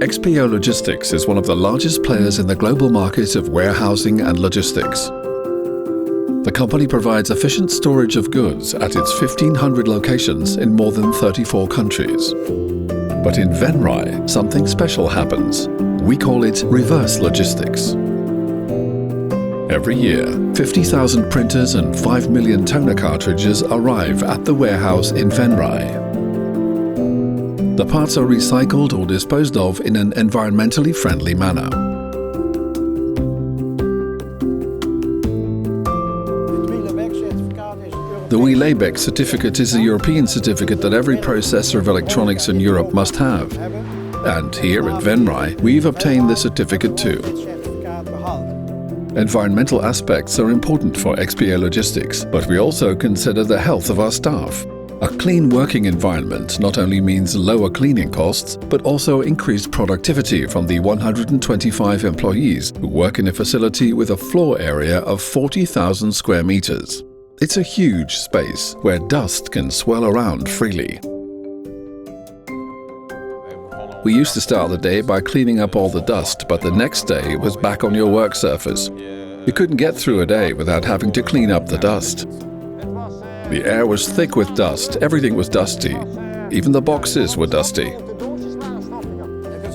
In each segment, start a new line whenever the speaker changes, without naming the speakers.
XPO Logistics is one of the largest players in the global market of warehousing and logistics. The company provides efficient storage of goods at its 1,500 locations in more than 34 countries. But in Venray, something special happens. We call it reverse logistics. Every year, 50,000 printers and 5 million toner cartridges arrive at the warehouse in Venray. The parts are recycled or disposed of in an environmentally friendly manner. The WEEELABEX certificate is a European certificate that every processor of electronics in Europe must have. And here at Venray, we've obtained the certificate too. Environmental aspects are important for XPO Logistics, but we also consider the health of our staff. A clean working environment not only means lower cleaning costs, but also increased productivity from the 125 employees who work in a facility with a floor area of 40,000 square meters. It's a huge space where dust can swirl around freely. We used to start the day by cleaning up all the dust, but the next day it was back on your work surface. You couldn't get through a day without having to clean up the dust. The air was thick with dust, everything was dusty. Even the boxes were dusty.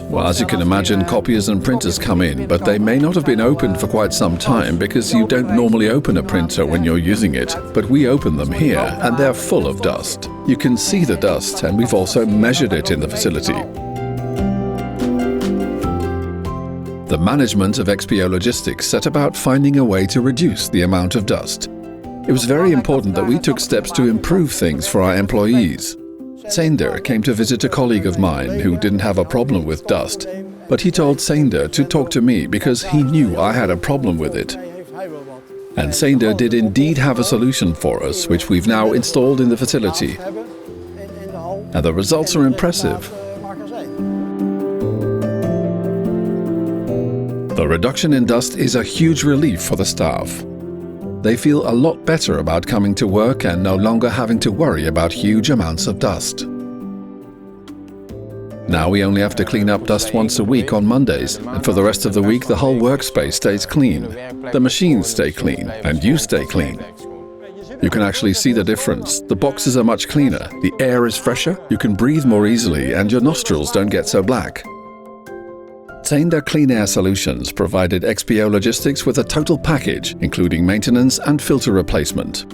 Well, as you can imagine, copiers and printers come in, but they may not have been opened for quite some time because you don't normally open a printer when you're using it. But we open them here and they're full of dust. You can see the dust, and we've also measured it in the facility. The management of XPO Logistics set about finding a way to reduce the amount of dust. It was very important that we took steps to improve things for our employees. Zehnder came to visit a colleague of mine who didn't have a problem with dust, but he told Zehnder to talk to me because he knew I had a problem with it. And Zehnder did indeed have a solution for us, which we've now installed in the facility. And the results are impressive. The reduction in dust is a huge relief for the staff. They feel a lot better about coming to work and no longer having to worry about huge amounts of dust. Now we only have to clean up dust once a week on Mondays, and for the rest of the week the whole workspace stays clean. The machines stay clean, and you stay clean. You can actually see the difference. The boxes are much cleaner, the air is fresher, you can breathe more easily, and your nostrils don't get so black. Zehnder Clean Air Solutions provided XPO Logistics with a total package, including maintenance and filter replacement.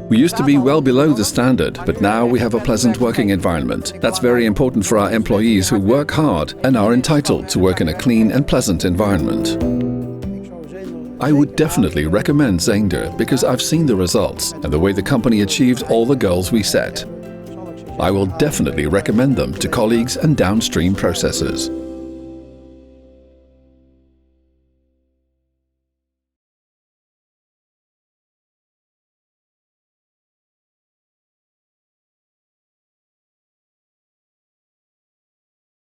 We used to be well below the standard, but now we have a pleasant working environment. That's very important for our employees who work hard and are entitled to work in a clean and pleasant environment. I would definitely recommend Zehnder because I've seen the results and the way the company achieved all the goals we set. I will definitely recommend them to colleagues and downstream processors.